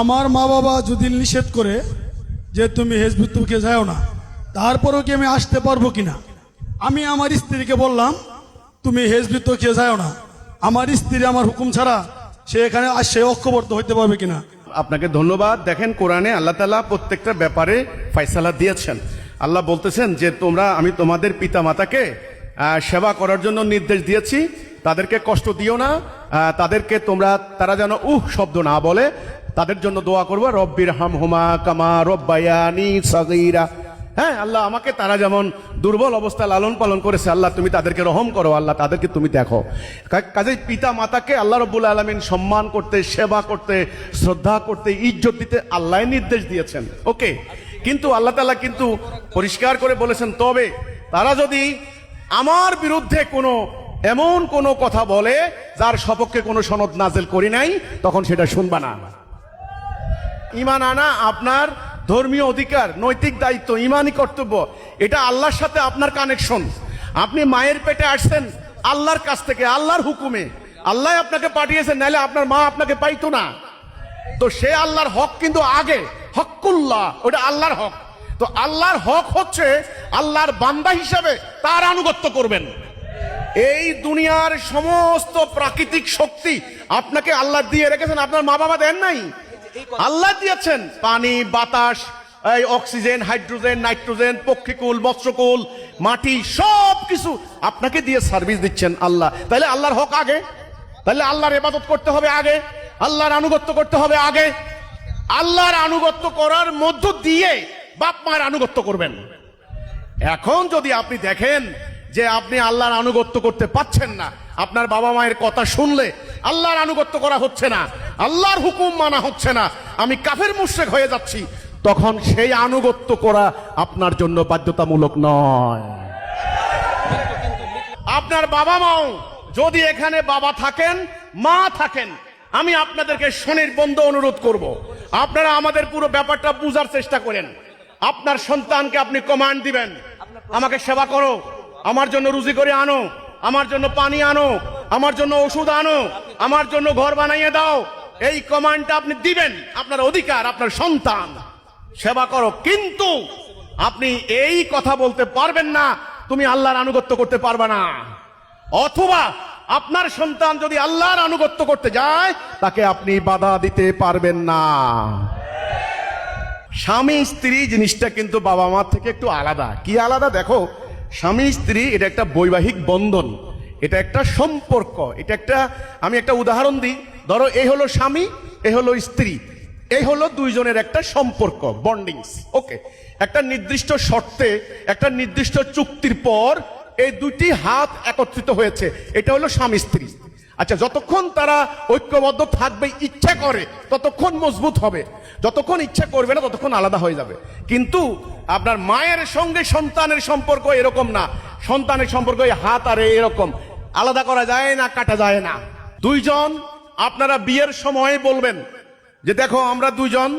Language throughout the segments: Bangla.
আমার মা বাবা যদি নিষেধ করে যে তুমি হেজবুতকে যাও না, তারপরেও কি আমি আসতে পারবো কিনা? আমি আমার স্ত্রীকে বললাম তুমি হেজবুতকে যাও না, আমার স্ত্রী আমার হুকুম ছাড়া সে এখানে সে ঐক্যবদ্ধ হইতে পারবে কিনা? আপনাকে ধন্যবাদ। দেখেন, কোরআনে আল্লাহ তাআলা প্রত্যেকটা ব্যাপারে ফয়সালা দিয়েছেন। আল্লাহ বলতেছেন যে আমি তোমাদের পিতা মাতাকে সেবা করার জন্য নির্দেশ দিয়েছি, তাদেরকে কষ্ট দিও না, তাদেরকে তারা যেন শব্দ না বলে, তাদের জন্য দোয়া করবো, রব্বির হামহুমা কামা রব্বায়ানি সাগীরা। হ্যাঁ, আল্লাহ আমাকে তারা যেমন দুর্বল অবস্থায় লালন পালন করেছে, আল্লাহ তুমি তাদেরকে রহম করো, আল্লাহ তাদেরকে তুমি দেখো। কাজেই পিতা মাতাকে আল্লাহ রাব্বুল আলামিন সম্মান করতে, সেবা করতে, শ্রদ্ধা করতে, ইজ্জত দিতে আল্লাহ নির্দেশ দিয়েছেন। ওকে, কিন্তু আল্লাহ তাআলা কিন্তু পরিষ্কার করে বলেছেন, তবে তারা যদি আমার বিরুদ্ধে এমন কোনো কথা বলে যার সপক্ষে কোনো সনদ নাযিল করি নাই, তখন সেটা শুনবা না। ঈমান আনা আপনার ধর্মীয় অধিকার, নৈতিক দায়িত্ব, ঈমানি কর্তব্য। এটা আল্লাহর সাথে আপনার কানেকশন। আপনি মায়ের পেটে আসছেন আল্লাহর কাছ থেকে, আল্লাহর হুকুমে। আল্লাহ আপনাকে পাঠিয়েছেন, নাহলে আপনার মা আপনাকে পাইতো না। তো সে আল্লাহর হক কিন্তু আগে, হকুল্লাহ, ওটা আল্লাহর হক। তো আল্লাহর হক হচ্ছে আল্লাহর বান্দা হিসাবে তার আনুগত্য করবেন। এই দুনিয়ার সমস্ত প্রাকৃতিক শক্তি আপনাকে আল্লাহ দিয়ে রেখেছেন, আপনার মা বাবা দেন নাই, আল্লাহ দিয়েছেন। পানি, বাতাস, অক্সিজেন, হাইড্রোজেন, নাইট্রোজেন, পক্ষীকুল, মৎস্যকুল, মাটি, সব কিছু আপনাকে দিয়ে সার্ভিস দিচ্ছেন আল্লাহ। তাহলে আল্লাহর হক আগে, তাহলে আল্লাহর ইবাদত করতে হবে আগে, আল্লাহর আনুগত্য করতে হবে আগে। আল্লাহর আনুগত্য করার মধ্য দিয়ে বাপ মায়ের আনুগত্য করবেন। এখন যদি আপনি দেখেন যে আপনি আল্লাহর আনুগত্য করতে পাচ্ছেন না, আপনার বাবা মায়ের কথা শুনলে আল্লাহর আনুগত্য করা হচ্ছে না, আল্লাহর হুকুম মানা হচ্ছে না, আমি কাফের মুশরিক হয়ে যাচ্ছি, তখন সেই আনুগত্য করা আপনার জন্য বাধ্যতামূলক নয়। আপনার বাবা মাও যদি এখানে বাবা থাকেন, মা থাকেন, আমি আপনাদেরকে সুনির্বন্ধ অনুরোধ করব, আপনারা আমাদের পুরো ব্যাপারটা বুঝার চেষ্টা করেন। আপনার সন্তানকে আপনি কমান্ড দিবেন, আমাকে সেবা করো, আমার জন্য রুজি করে আনো, আমার জন্য পানি আনো, আমার জন্য ওষুধ আনো, আমার জন্য ঘর বানাইয়ে দাও। এই কমান্ডটা আপনি দিবেন, আপনার অধিকার, আপনার সন্তান সেবা করো। কিন্তু আপনি এই কথা বলতে পারবেন না তুমি আল্লাহর আনুগত্য করতে পারবে না। অথবা আপনার সন্তান যদি আল্লাহর আনুগত্য করতে যায়, তাকে আপনি বাধা দিতে পারবেন না। স্বামী স্ত্রী জিনিসটা কিন্তু বাবা মা থেকে একটু আলাদা। কি আলাদা? দেখো, স্বামী স্ত্রী এটা একটা বৈবাহিক বন্ধন, এটা একটা সম্পর্ক, এটা একটা, আমি একটা উদাহরণ দিই। ধরো, এই হলো স্বামী, এই হলো স্ত্রী, এই হলো দুইজনের একটা সম্পর্ক, বন্ডিংস। ওকে, একটা নির্দিষ্ট শর্তে, একটা নির্দিষ্ট চুক্তির পর এই দুটি হাত একত্রিত হয়েছে, এটা হলো স্বামী স্ত্রী। আচ্ছা, যতক্ষণ তারা ঐক্যবদ্ধ থাকবে, ইচ্ছা করে, ততক্ষণ মজবুত হবে, যতক্ষণ ইচ্ছা করবে না ততক্ষণ আলাদা হয়ে যাবে। কিন্তু আপনার মায়ের সঙ্গে সন্তানের সম্পর্ক এরকম না। সন্তানের সম্পর্ক হাত আর এরকম আলাদা করা যায় না, কাটা যায় না। দুইজন আপনারা বিয়ের সময় বলবেন যে দেখো, আমরা দুইজন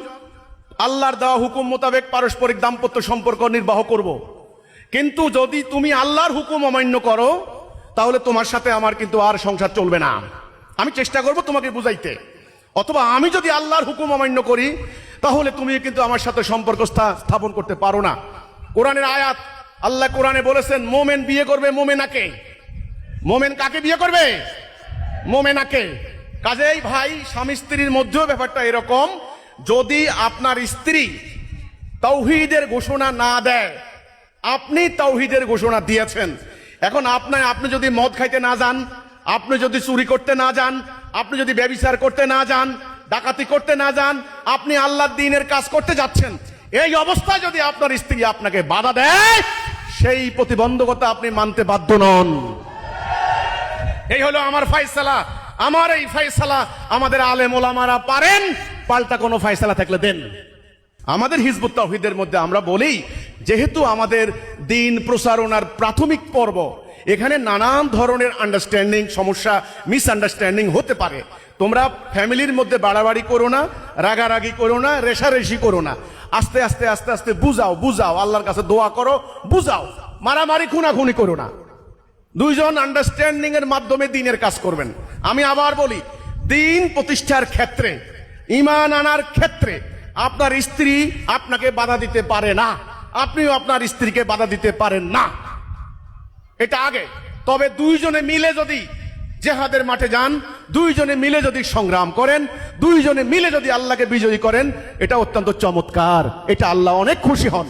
আল্লাহর দেওয়া হুকুম মোতাবেক পারস্পরিক দাম্পত্য সম্পর্ক নির্বাহ করব। কিন্তু যদি তুমি আল্লাহর হুকুম অমান্য করো, তাহলে তোমার সাথে আমার কিন্তু আর সংসার চলবে না। আমি চেষ্টা করব তোমাকে বুঝাইতে। অথবা আমি যদি আল্লাহর হুকুম অমান্য করি, তাহলে তুমি কিন্তু আমার সাথে সম্পর্ক স্থাপন করতে পারো না। কোরআনের আয়াত, আল্লাহ কোরআনে বলেছেন মোমেন বিয়ে করবে মোমেনাকে। মোমেন কাকে বিয়ে করবে? মোমেনাকে। কাজেই ভাই, স্বামী স্ত্রীর মধ্যেও ব্যাপারটা এরকম, যদি আপনার স্ত্রী তাওহীদের ঘোষণা না দেয়, আপনি তাওহীদের ঘোষণা দিয়েছেন, এখন আপনি যদি মদ খাইতে না যান, আপনি যদি চুরি করতে না যান, আপনি যদি ব্যভিচার করতে না যান, ডাকাতি করতে না যান, আপনি আল্লাহর দ্বীনের কাজ করতে যাচ্ছেন, এই অবস্থায় যদি আপনার স্ত্রী আপনাকে বাধা দেয়, সেই প্রতিবন্ধকতা আপনি মানতে বাধ্য নন। এই হলো আমার ফয়সালা। আমার এই ফয়সালা আমাদের আলেম ওলামারা পারেন, পাল্টা কোনো ফয়সালা থাকলে দেন। আমাদের হিজবুত তাওহীদের মধ্যে আমরা বলি, যেহেতু আমাদের দ্বীন প্রচারণার প্রাথমিক পর্ব, এখানে নানান ধরনের আন্ডারস্ট্যান্ডিং, সমস্যা, মিসআন্ডারস্ট্যান্ডিং হতে পারে। তোমরা ফ্যামিলির মধ্যে বাড়াবাড়ি করো না, রাগারাগি করো না, রেশারেশি করো না। আস্তে আস্তে আস্তে আস্তে বুঝাও, আল্লাহর কাছে দোয়া করো, বুঝাও, মারামারি খুনাখুনি করো না। দুইজন আন্ডারস্ট্যান্ডিং এর মাধ্যমে দ্বীনের কাজ করবেন। আমি আবার বলি, দ্বীন প্রতিষ্ঠার ক্ষেত্রে ঈমান আনার ক্ষেত্রে আপনার স্ত্রী আপনাকে বাধা দিতে পারে না, আপনিও আপনার স্ত্রীকে বাধা দিতে পারেন না, এটা আগে। তবে দুইজনে মিলে যদি জেহাদের মাঠে যান, দুইজনে মিলে যদি সংগ্রাম করেন, দুইজনে মিলে যদি আল্লাহকে বিজয়ী করেন, এটা অত্যন্ত চমৎকার, এটা আল্লাহ অনেক খুশি হন।